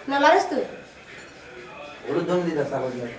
না মারিস তুই হলুদ ধন দিতা ছাগল লাগে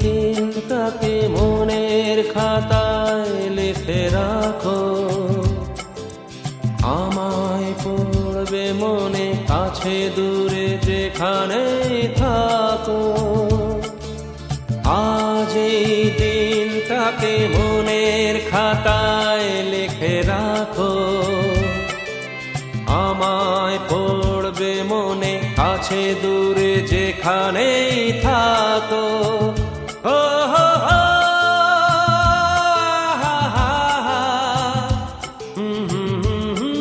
দিনটাকে মনের খাতায় লিখে রাখো, কাছে দূরে যেখানে থাকো, আজ এই দিনটাকে মনের খাতায় লিখে রাখো। আমায় পড়বে মনে কাছে দূরে যেখানেই থাকো। ও হো হো, হা হা হা, হুম হুম হুম হুম।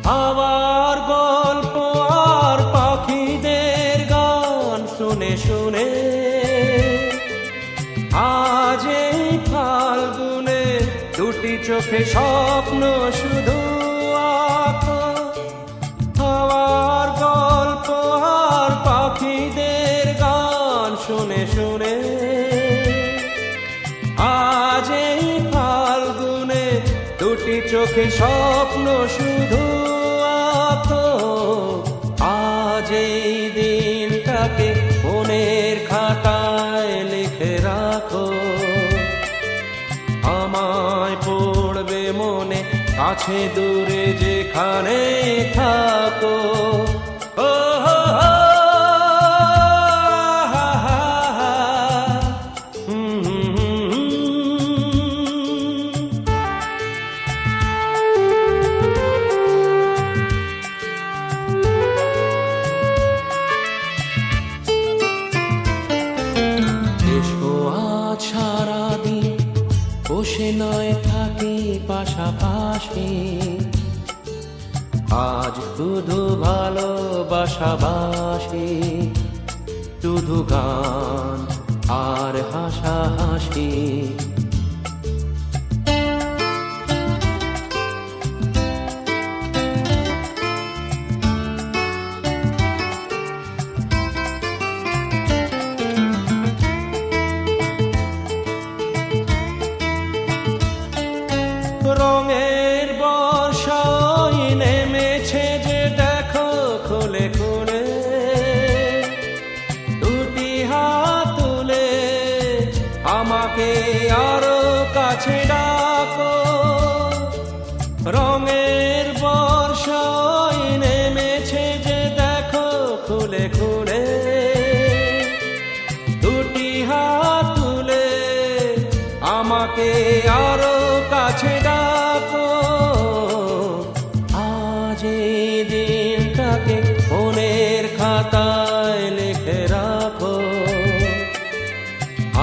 হাওয়ার গল্প আর পাখিদের গান শুনে শুনে আজ এই ফাল্গুনে দুটি চোখে স্বপ্ন শুধু আঁকো। হাওয়ার গল্প আর পাখিদের গান শুনে শুনে আজ এই ফাল্গুনে দুটি চোখে স্বপ্ন শুধু আঁকো। আজ এই দিনটাকে মনের খাতায় লিখে রাখো। আমায় পড়বে মনে কাছে দূরে যেখানে থাকো। ও হো হো, হা হা হা, হুম হুম হুম হুম। এসো আজ সারাদিন বসে নয় থাকি পাশাপাশি, আজ শুধু ভালোবাসাবাসি, শুধু গান আর হাসাহাসি। রঙের বর্ষায় নেমেছে যে দেখো খুলে খুলে, দুটি হাত তুলে আমাকে আরো কাছে ডাকো। রঙের বর্ষায় নেমেছে যে দেখো খুলে খুলে, দুটি হাত তুলে আমাকে আরো কাছে ডাকো। আজ এই দিনটাকে মনের খাতায় লিখে রাখো।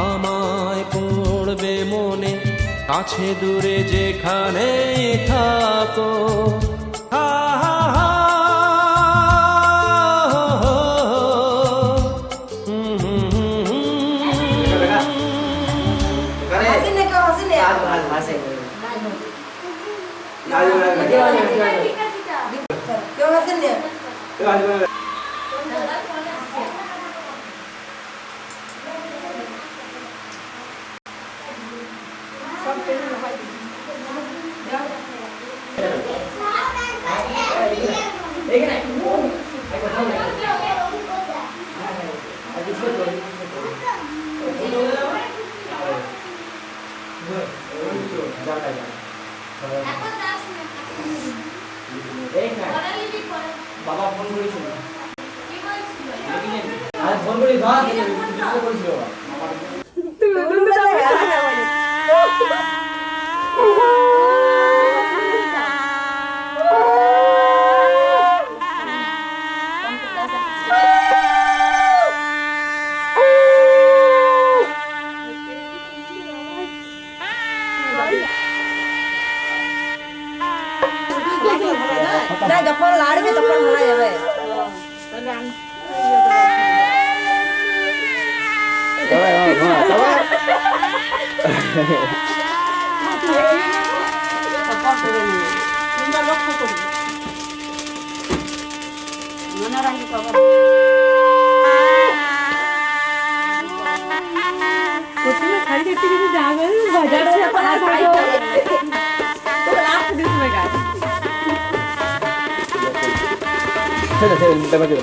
আমায় পড়বে মনে কাছে দূরে যেখানে থাকো। হা হা হা, হো হো, হুম হুম হুম হুম। এখানে হাসিন না কেউ হাসিন না আজ আজ মাসে কেউ হাসিন না বাবা ফোন করেছিল আজ ফোন করে ধর করেছিল না যখন লাড়বে তখন ভোলা যাবে। প্রথমে ছেড়ে ছেড়ে বাজে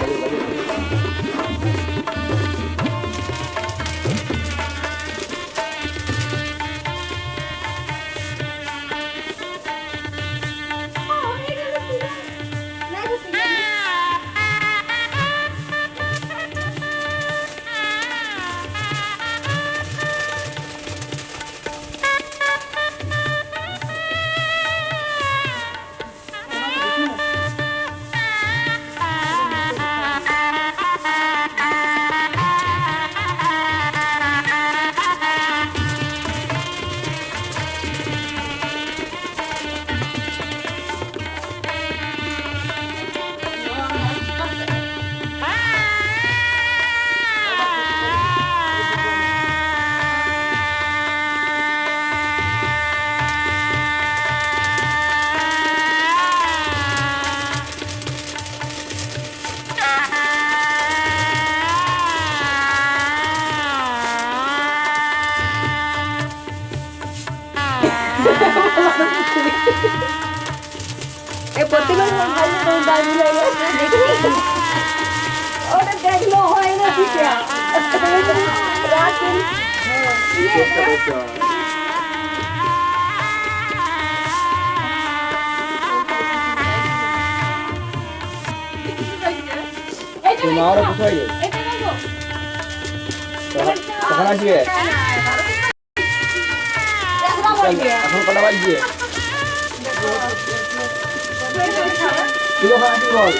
প্রতিবার ওটা দেখলো হয় না ঠিক তোমারও কোথায় গে কখন আসবে এখন কটা বাজছে তুই কখন আসবি বল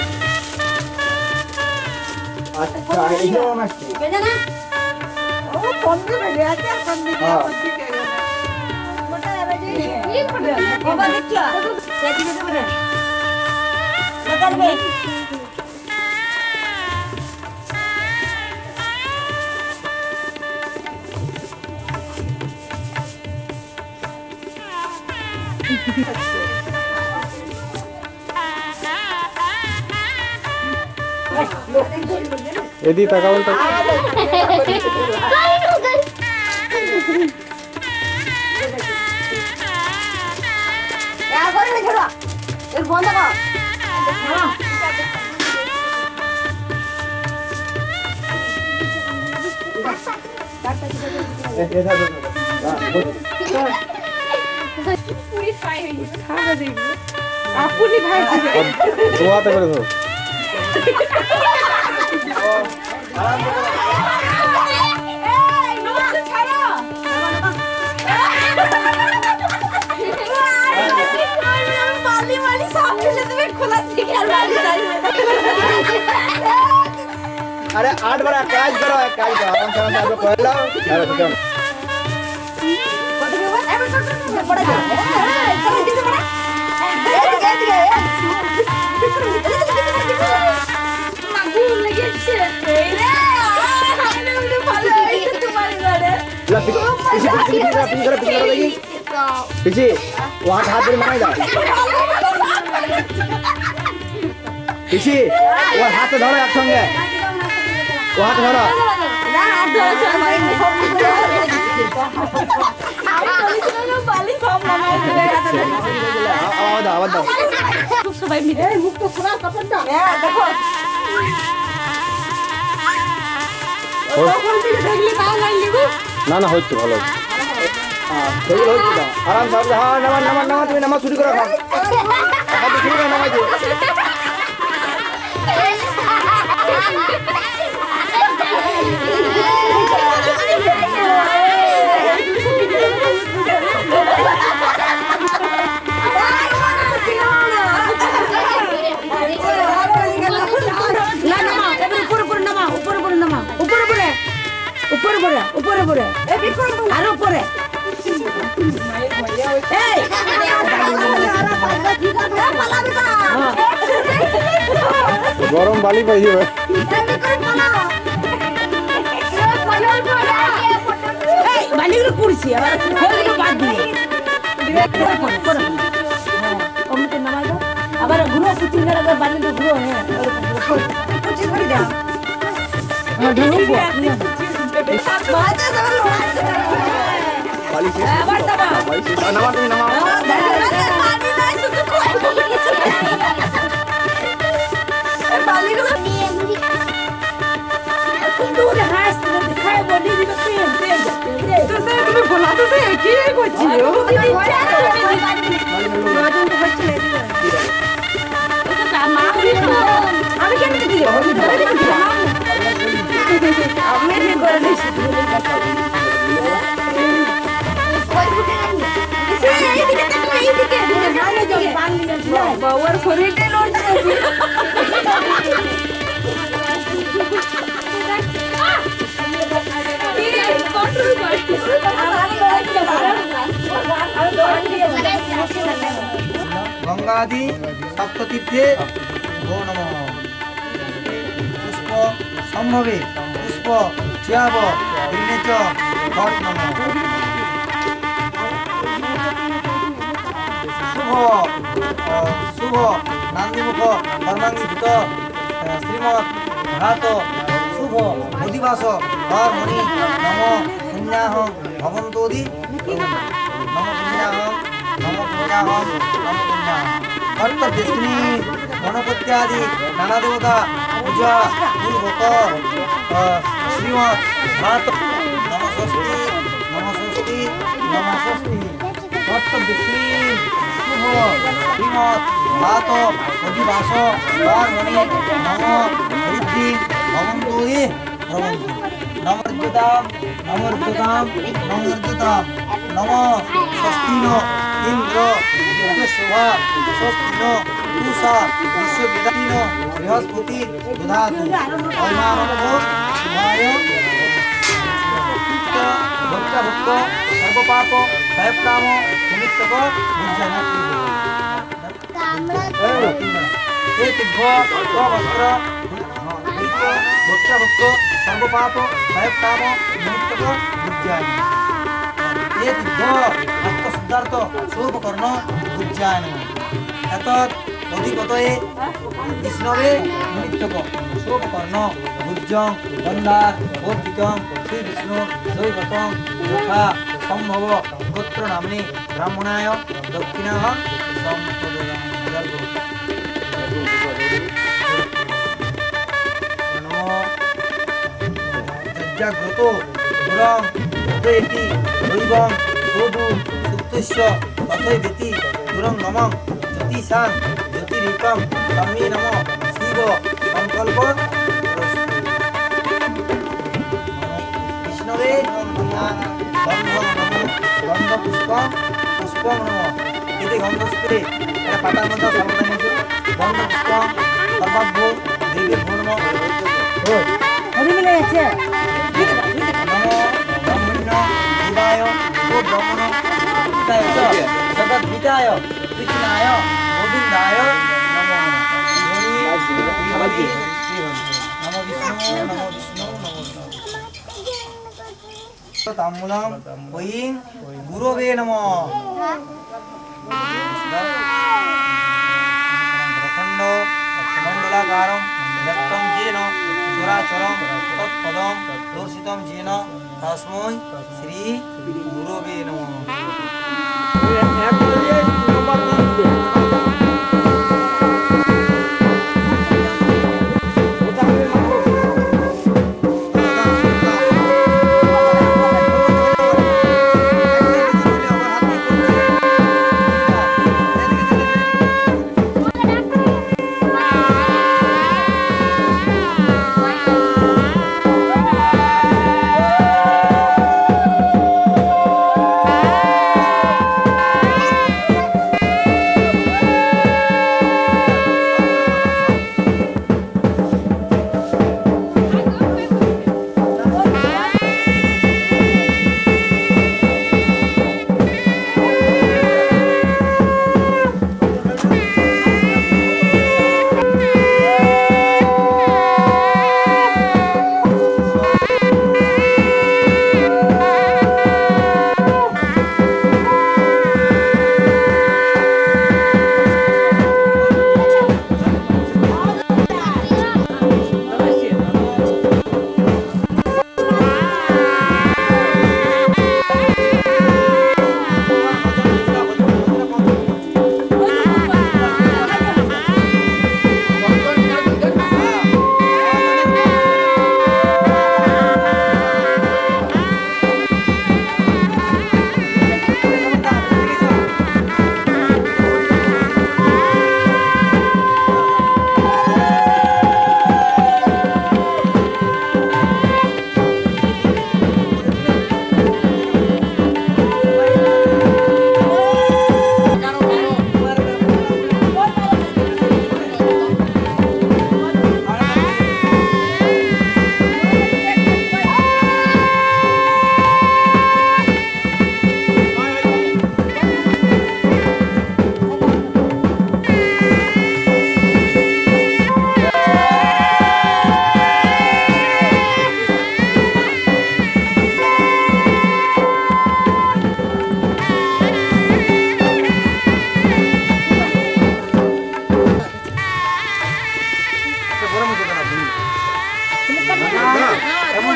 আচ্ছা এইখানে আসছি এদি তাকাবল তো বন্ধ কর আপনি ভাই ধোয়াতে করে ধরো अरे 8 बार काज करो आराम से आप कर लो चलो चलो पीछे वहाँ हाथ धरे मनाई जाओ पीछे वो हाथ धरो एक संगे वो हाथ धरो आवाज दाओ সবাই মিলে মুক্ত খোলা কাপড় দাও দেখো দেখলে না লাইলি গো না না হচ্ছে ভালো आराम से हाँ नमा नमा नमा तुम्हें नमा शुरू करो हाथ शुरू करो नमा जी উপরে উপরে আর উপরে গরম বালি পাই যাবে বালিগুলো পুড়ছি আবার বাদ দিয়ে নামাই দাও আবার ঘুরো কুচি করে বালিগুলো ঘুরো হ্যাঁ কুচি করে দাও ঢুকবো বালিশে আবার যাবা বালিশে নামা তুমি নামাও পানি নাই শুধু খোয়া এই বালিগুলো কিন্তু ওরে হাস তুমি খাই বলি দিবে তেল তো স্যার তুমি বলা তো সে কি করছিল আমি কেন দিই আমি ঠিক করে দিছি বাবার শরীরটাই লড়ছে গঙ্গাদি সপ্ততীর্থে গো নমঃ পুষ্প সম্ভবে পুষ্প ছিয়াব বিঘ্নেচ ঘট নমঃ শুভ নান্দিমুখ ধর্মাঙ্গীভূত শ্রীমৎ ভারত শুভ অধিবাস মণি নম পুণ্যাহং ভবন্তোদি নম পুণ্যাহং নম পুণ্যাহং নম পুণ্যাহং কর্তব্যস্মিনী গণপত্যাদি নানা দেবতা পূজা পূর্বক শ্রীমৎ ভারত নমস্তি নমস্তি নমস্তি কর্তব্যস্মিনী শুভ শ্রীমৎ ভারত অধিবাস মণি নম হরিদ্রি ভবন্তোদি ভবন্তি নমর্যতাম নমর্যতাম নমর্যতাম নম স্বস্তিন ইন্দ্র শোভা স্বস্তিন তুষা বিশ্ববিদাতিন বৃহস্পতি দধাতু অনারম্ভ শুভায় ভক্ত সর্বপাপ ভয়প্রাম নিমিত্তক বুঝানাতি हे तिघ्व वस्त्र भक्त सर्वपाप भयकाम निमित्तक बुद्ध्यानि हे तिघ्व भक्त सिद्धार्थ स्वरूप कर्ण बुद्ध्यानि एतत् अधिकतये विष्णवे निमित्तक स्वरूप कर्ण बुद्ध्यं गन्धार बोधितं श्री विष्णु दैवतं यथा संभव गोत्र नाम्नि ब्राह्मणाय दक्षिणः संप्रददामि जाग्रतो दुरं उदयति दैवं सोदु सुप्तस्य तथैवेति दुरं नमः ज्योतिषां ज्योतिरीकं तन्मे नमः शिव संकल्प विष्णवे गन्धं नमः गन्धपुष्पं पुष्पं नमः इति गन्धस्प्रे एटा पातार मধ্যে সাবধান হইছো গন্ধপুষ্পं সর্বাভ্য দেবীর নমঃ হরি মিলে আছে नमो ब्रह्मण्य देवाय गो ब्रह्मण हिताय च जगद्धिताय कृष्णाय गोविन्दाय नमो नमो विष्णु नमो विष्णु ताम्बूलं वयं गुरवे नमः प्रखण्ड मण्डलाकारं व्यक्तं येन चराचरं तत्पदं दर्शितं येन तस्मै श्री गुरवे नमः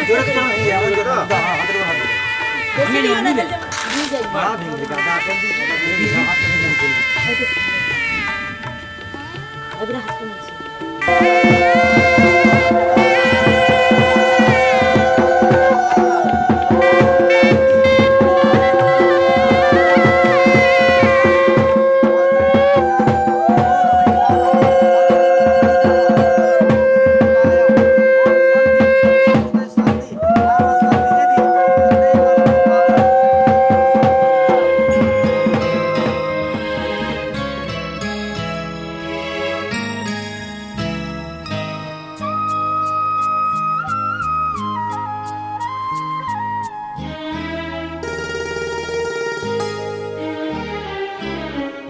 জোরে তো চলো এই আমার জোরে হাতের উপর হাত দিলে বেশি দিও না তাহলে দিয়ে যাই মা ভেঙে দাদা আপন দি হাত ভেঙে দিলে এবারে হাত মুছি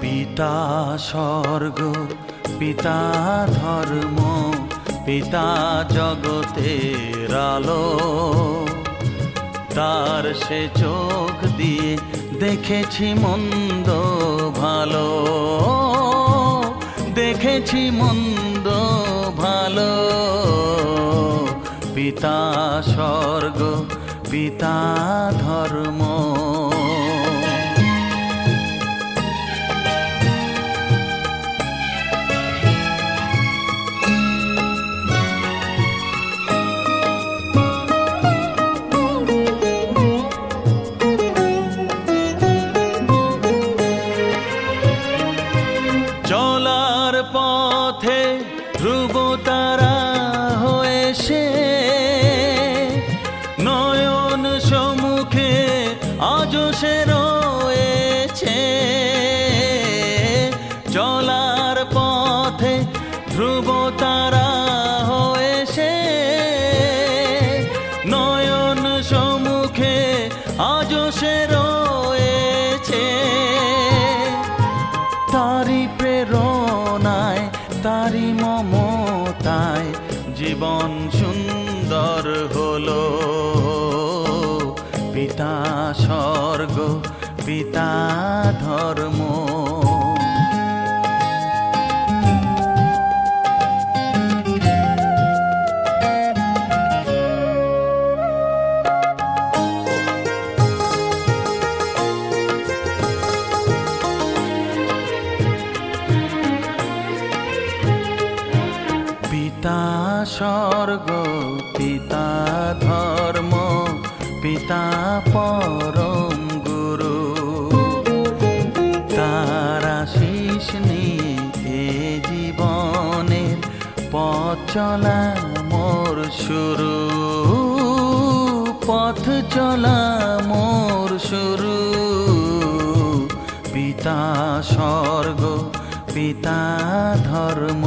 পিতা স্বর্গ পিতা ধর্ম পিতা জগতের আলো তার সে চোখ দিয়ে দেখেছি মন্দ ভালো দেখেছি মন্দ ভালো পিতা স্বর্গ পিতা ধর্ম চলার পথে ধ্রুব তারা হয়ে সে নয়ন সম্মুখে আজ সে রয়েছে চলার পথে ধ্রুব তারা হয়ে সে নয়ন সম্মুখে আজ সে রয়েছে তারি প্রেরণায় তারি মমতায় জীবন সুন্দর হলো পিতা স্বর্গ পিতা ধর্ম পিতা স্বর্গ পিতা ধর্ম পিতা পরম গুরু তার আশীষ নিয়ে এ জীবনের পথ চলা মোর শুরু পথ চলা মোর শুরু পিতা স্বর্গ পিতা ধর্ম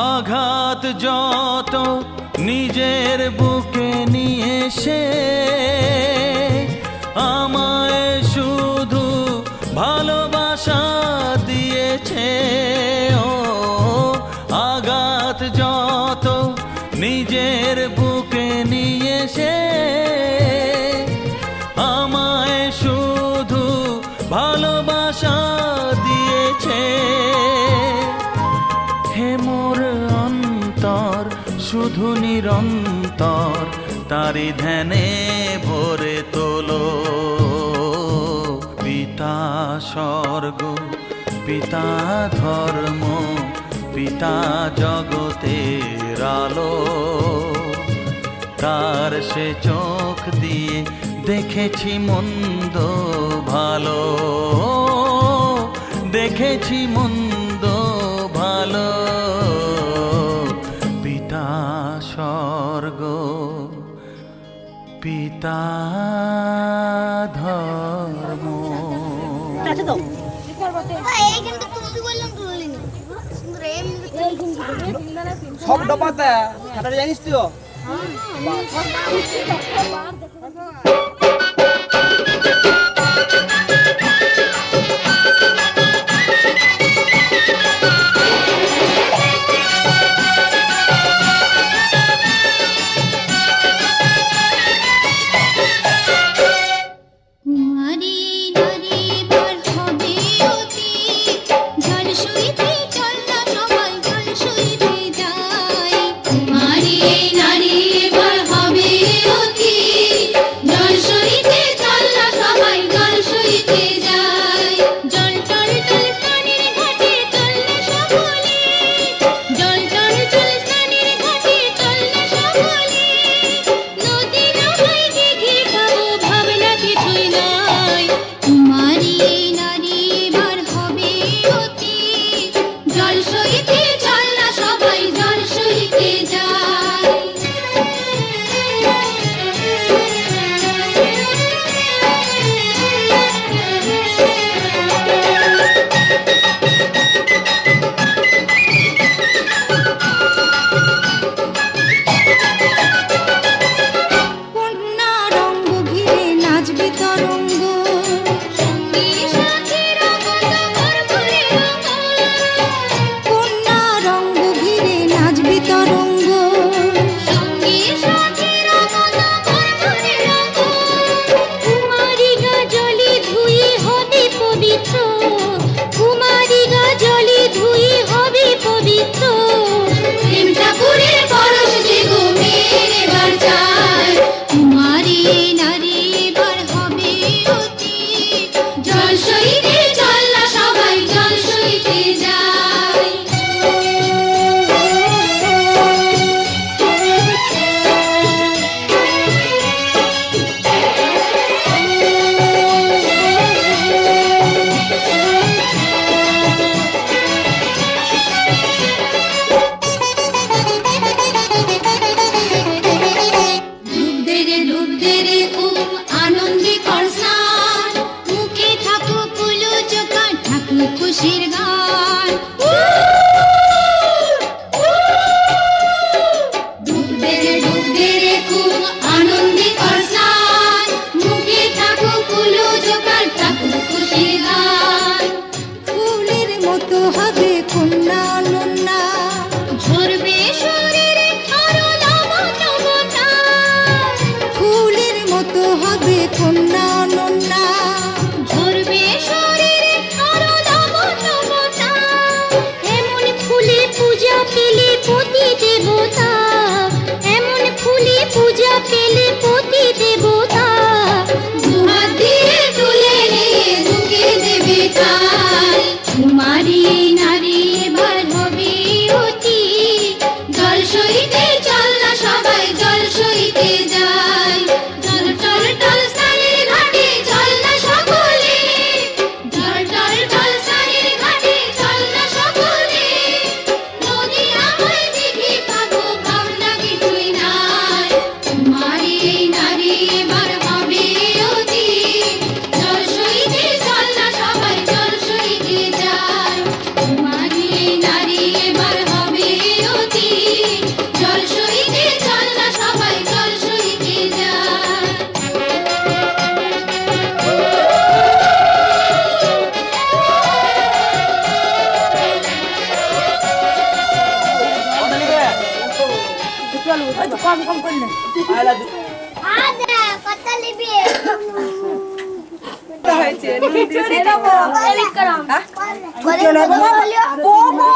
আঘাত যত নিজের বুকে নিয়ে সে আমায় শুধু ভালোবাসা দিয়েছে ও আঘাত যত নিজের বুকে নিয়ে সে আমায় শুধু ভালোবাসা দিয়েছে হে মোর অন্তর শুধু নিরন্তর তারি ধ্যানে ভরে তোলো পিতা স্বর্গ পিতা ধর্ম পিতা জগতের আলো তার সে চোখ দিয়ে দেখেছি মন্দ ভালো দেখেছি মন্দ ভালো পিতা স্বর্গ পিতা ধর্ম কাছে দাও এইখানটা তুমি বললাম তো বলিনি সুন্দর এমনি সব ডবাতে এটা জানিস তুই সইতে চল না সবাই জল সইতে যায় কন্যা রঙ্গ ঘিরে নাচবে তরঙ্গ সঙ্গী সাথীরা কত ভরপুরে রঙ্গ কন্যা রঙ্গ ঘিরে নাচবে তরঙ্গ সঙ্গী সাথীরা কত ভরপুরে রঙ্গ কুমারী গা জলে ধুয়ে হবে পবিত্র কুমারী গা জলে ধুয়ে হবে পবিত্র প্রেম ঠাকুরের পরশ যে গো মেয়ের এবার চায় কুমারী নারী এবার হবে অতি জল সইতে চল না সবাই জল সইতে যায় ডুব দে রে খুব আনন্দে কর স্নান মুখে থাকুক কুলো চোখা ঠাকুর খুশির গান ডুব দে রে খুব আনন্দে কর স্নান মুখে থাকুক কুলো চোখা ঠাকুর খুশির গান ফুলের মতো হবে কন্যা নন্যা ঝরবে শরীরে আরো নমনমনা ফুলের মতো হবে কন্যা নন্যা ঝরবে শরীরে আরো নমনমনা এমন ফুলে পূজা পেলে পতি দেবতা এমন ফুলে পূজা পেলে পতি দেবতা দুহাত দিয়ে তুলে নিয়ে ঢুকে দেবে তাই কুমারী নারী এবার হবে অতি জল সইতে চল না সবাই জল সইতে যায় জল টল টল স্নানের ঘাটে চল না সকলে জল টল টল স্নানের ঘাটে চল না সকলে নদী আমায় দেখে পাবো ভাবনা কিছুই নাই কুমারী নারী এবার হবে অতি জল সইতে চল না সবাই জল সইতে যায় কুমারী নারী এবার হবে অতি জল সইতে চল না সবাই জল সইতে যায় চলো একটু কম কম করলে আদা কত লিবি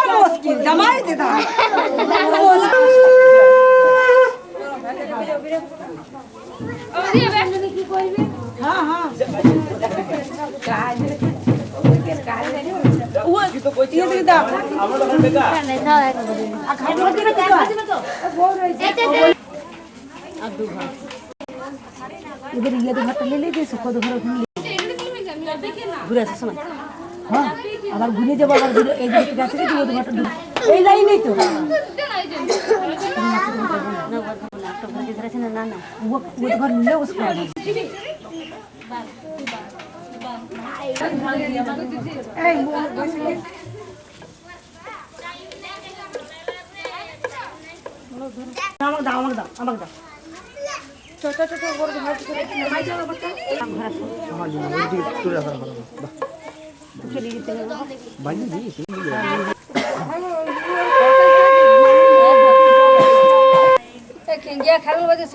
মুশকিল জামাই দে দা হ্যাঁ হ্যাঁ ও তো কইতে দাও আমরা তখন বেকার इधर ये तो घाट ले लीजिए सुखो तो घर घुरे समय हाँ আবার ঘুরে যাবো আবার ঘুরে এই দিকে গেছে কি ওই ঘাট এই লাইনেই তো না না वो घर ले उसको আমাকে দাও আমাকে দাও আমাকে দাও ছোট ছোট বড় ভাত করে নামাই যাও বাচ্চা আমার জন্য ওই দিকে তুলে রাখা ভালো বাহ চলে যেতে হবে বাইরে দিয়ে গিয়া খাবার বাজে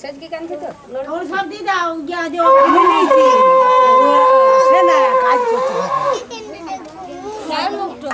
সেজ কি কান খেতো ওর সব দিয়ে দাও গিয়া দিও কিনে নিয়েছি সে না কাজ করছে কার মুখটা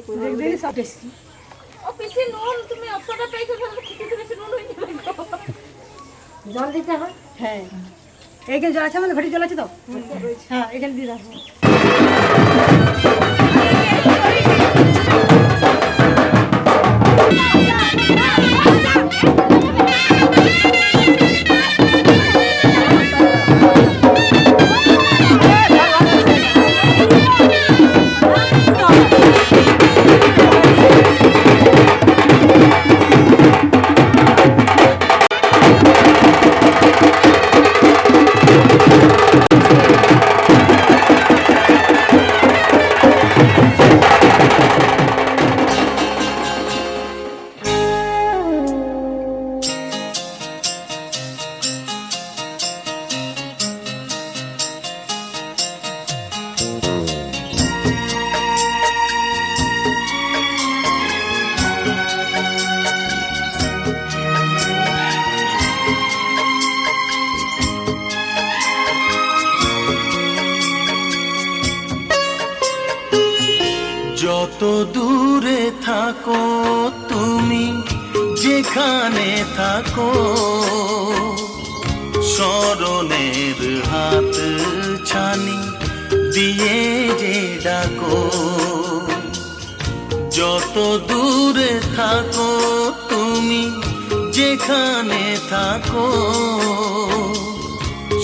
দেখি সব টেস্টি ও পিসি নুন তুমি অতটা পেয়েছো তাহলে খেতে বেশি নুন হয়ে যাবে জল দিতে হয় হ্যাঁ এইখানে জল আছে আমাদের ঘটি জল আছে তো হ্যাঁ এখানে দিয়ে রাখবো যত দূরে থাকো তুমি যেখানে থাকো স্মরণের হাত ছানি দিয়ে যে ডাকো যত দূরে থাকো তুমি যেখানে থাকো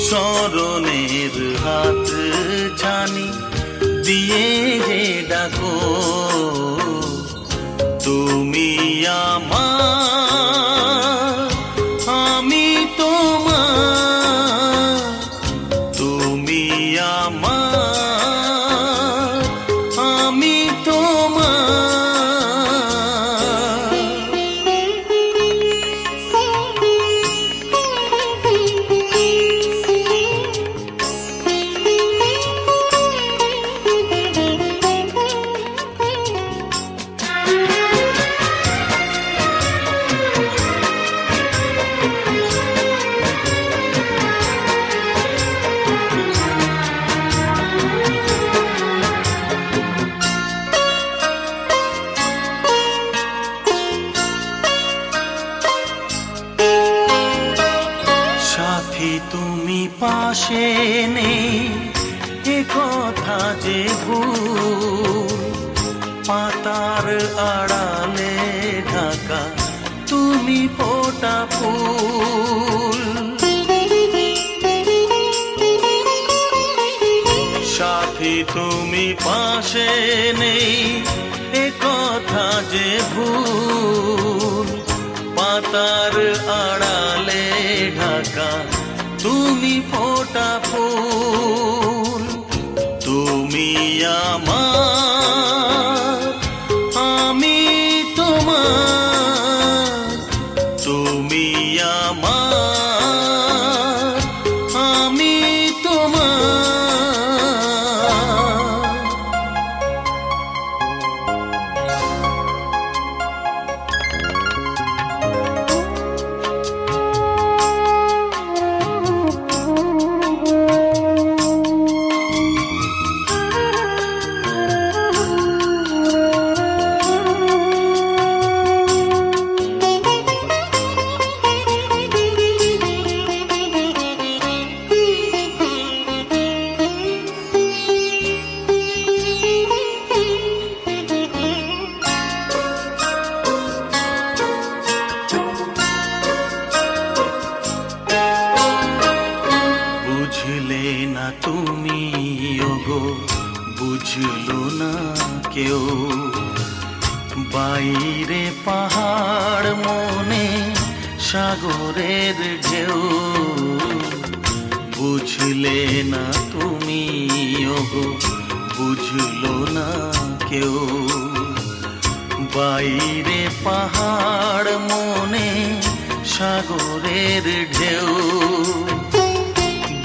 স্মরণের হাত ছানি দিয়ে যে ডাকো তুমি আমার আমি তোমার তুমি আমার আমি তোমার তুমি পাশে নেই এ কথা যে ভুল পাতার আড়ালে ঢাকা তুমি ফোটা ফুল সাথী তুমি পাশে নেই এ কথা যে ভুল পাতার আড়ালে ঢাকা তুমি ফোটা ফুল তুমি আমার আমি তোমার তুমি আমার আমি তোমার বুঝলে না তুমি ওগো বুঝলো না কেউ বাইরে পাহাড় মনে সাগরের ঢেউ বুঝলে না তুমি ওগো বুঝলো না কেউ বাইরে পাহাড় মনে সাগরের ঢেউ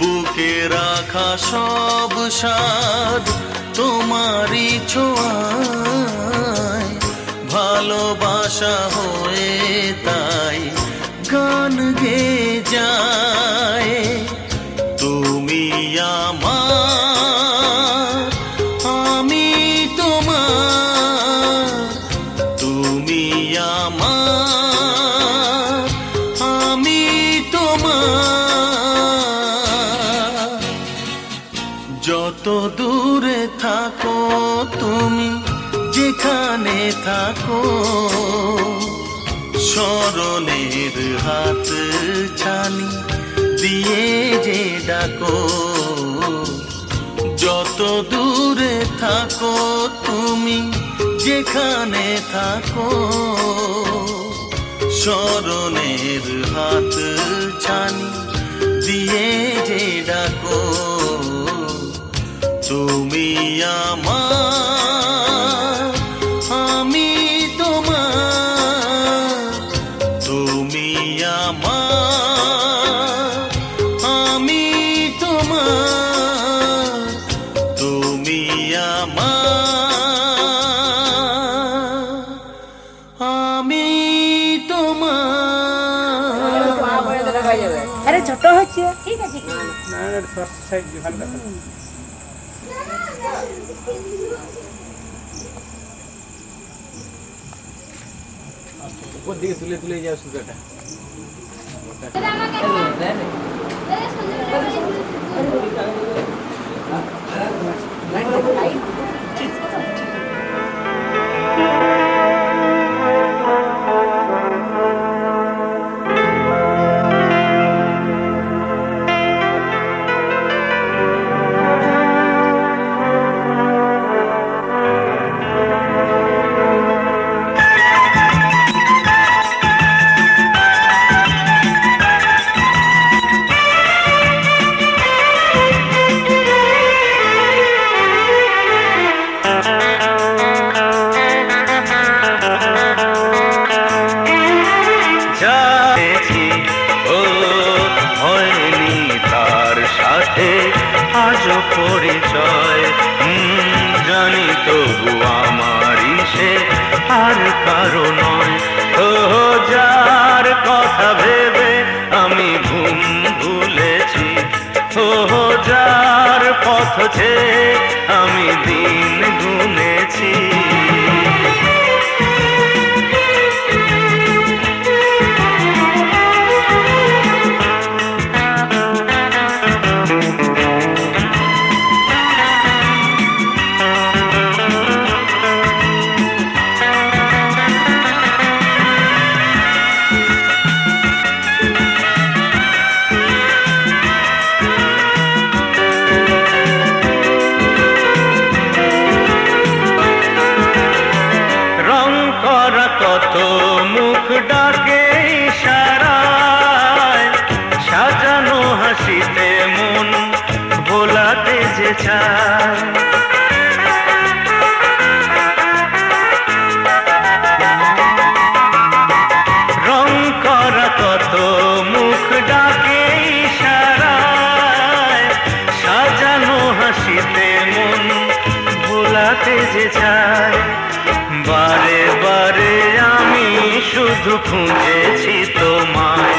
বুকে রাখা সব স্বাদ তোমারই ছোঁয়ায় ভালোবাসা হয়ে তাই গান গেয়ে যায় তুমি আমার আমি তোমার তুমি যেখানে থাকো, স্মরণের হাত ছানি দিয়ে যে ডাকো। যত দূরে থাকো তুমি যেখানে থাকো, স্মরণের হাত ছানি দিয়ে যে ডাকো। তুমি আমার, আমি তোমার, তুমি আমার, আমি তোমার, তুমি আমার, আমি তোমার। আরে ছোট হচ্ছে, ঠিক আছে। উপর দিকে তুলে তুলে যাও সুতোটা। পরিচয় জানি তবু আমারই সে আর কারো নয়। ও যার কথা ভেবে আমি ঘুম ভুলেছি, ও যার পথ ছেয়ে আমি দিন গুনেছি। কত মুখ ডাকে ইশারায়, সাজানো হাসিতে মন ভোলাতে যে চায়। রং করা কত মুখ ডাকে ইশারায়, সাজানো হাসিতে মন ভোলাতে যে চায়। বারে বারে আমি শুধু খুঁজেছি তোমায়,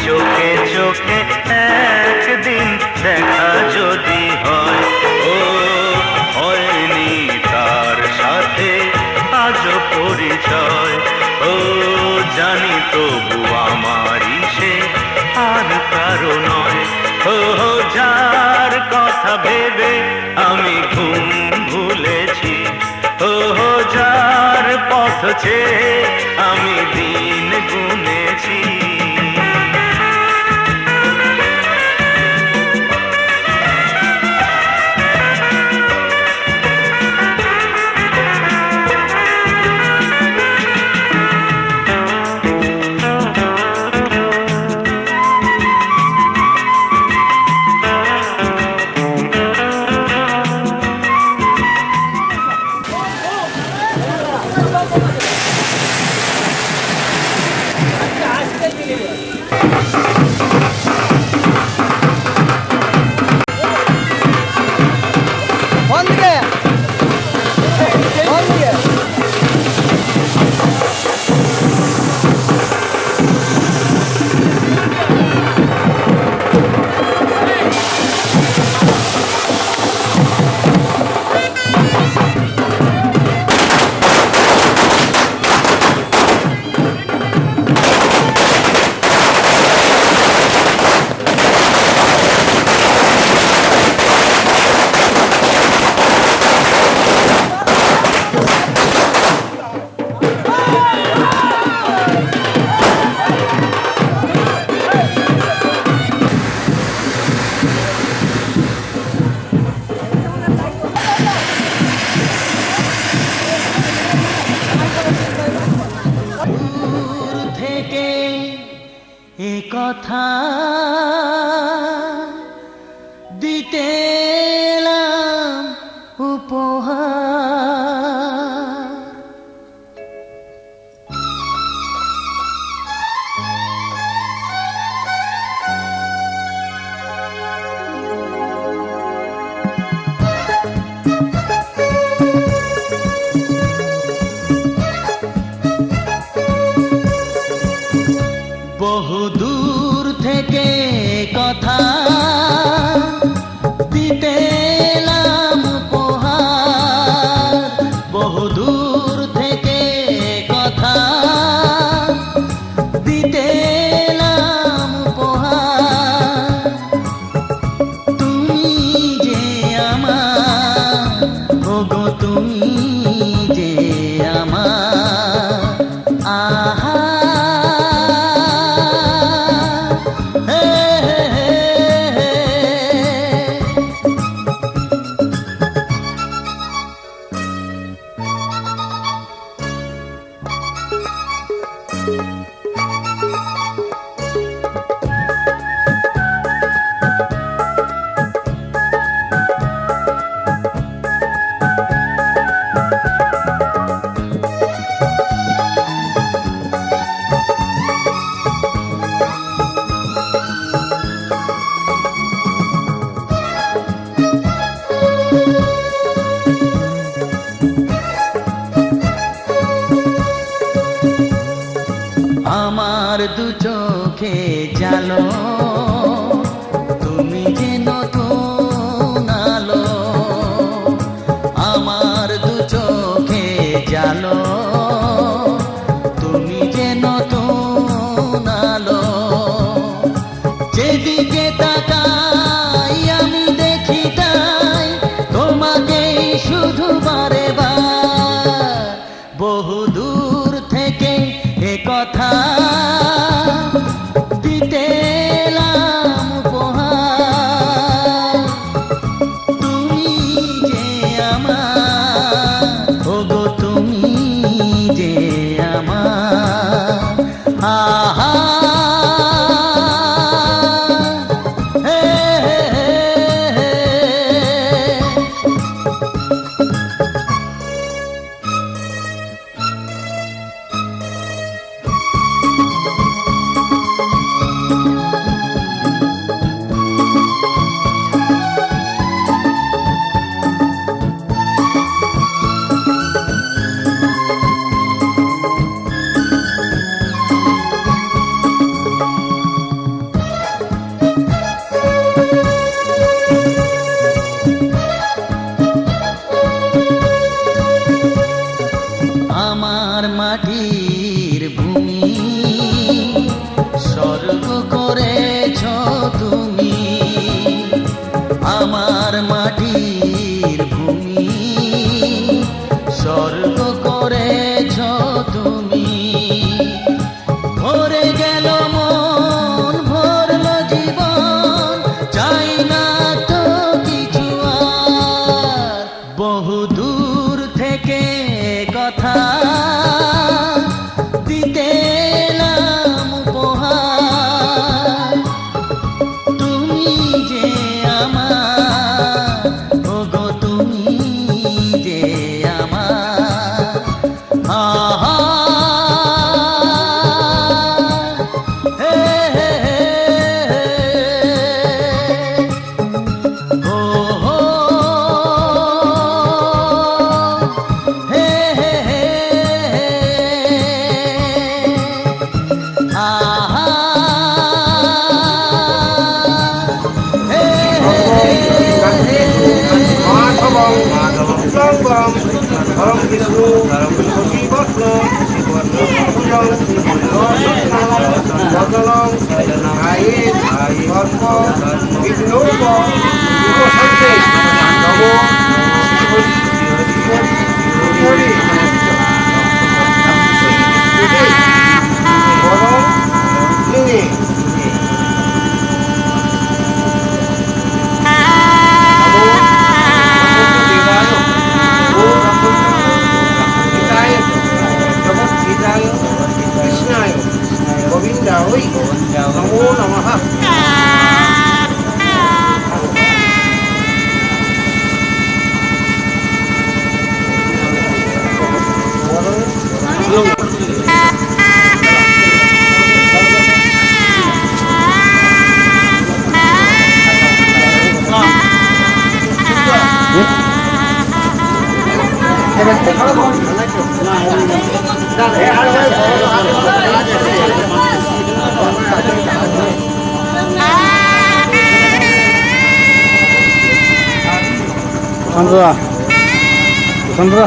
চোখে চোখে একদিন দেখা যদি হয়। ও হয়নি তার সাথে আজও পরিচয়, ও জানি তবু আমারই সে আর কারো নয়। ও যার কথা ভেবে আমি ঘুম ভুলেছি, ও যার পথ চেয়ে আমি দিন গুনেছি। এ কথা দিতে এলাম উপহার। বহুদূর থেকে কথা দিতে এলাম উপহার, বহুদূর থেকে কথা দিতে এলাম উপহার। তুমি যে আমার, ওগো তুমি যে আমার, আহা আমার দু চোখে জালো, তুমি যে নতুন আলো। আমার দু চোখে জালো, তুমি যে নতুন আলো। যেদিকে তাকাই আমি দেখি তাই তোমাকে শুধু বারে বার। বহুদূর থেকে এ কথা দিতে এলাম উপহার। তুমি যে আমার, ওগো তুমি যে আমার, আহা হে হে হে। আমার মাটির ভূমি স্বর্গ করেছ তুমি, আমার মাটির ভূমি স্বর্গ করেছ তুমি। ভরে গেল মন, ভরল জীবন, চাই না তো কিছু আর। বহুদূর থেকে কথা দিতে এলাম উপহার। তুমি যে আমার, ওগো তুমি যে আমার, আহা হে হে হে। ও হো হে হে হে। আহা হে হে হে। মাধবং শুক্লাম্বরম ধরম বিষ্ণু শশীবর্ণ বদনং ধ্যায়ে সর্ব বিঘ্নৌপ উপশান্তে। নমো হরি হরি হরি বরং লিঙ্গে। কৃষ্ণায় গোবিন্দায় চন্দ্রা চন্দ্রা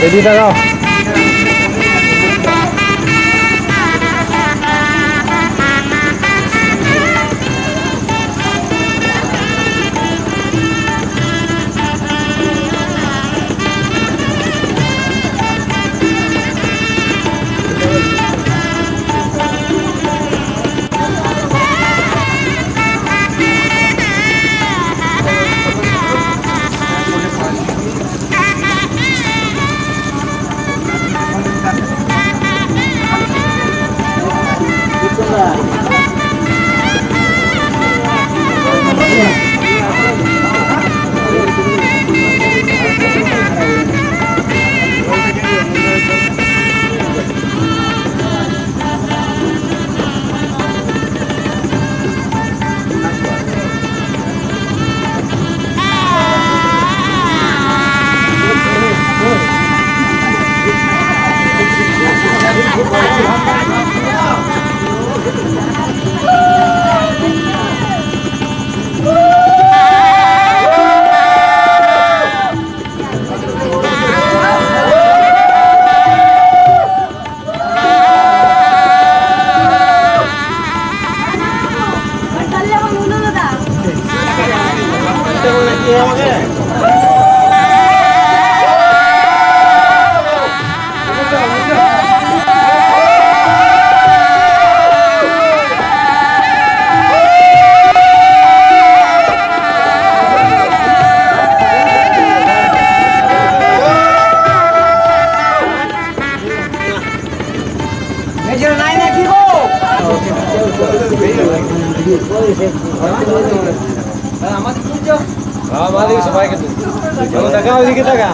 এদিকে তাকাও আমাদের সবাইকে টাকা ওইদিকে টাকা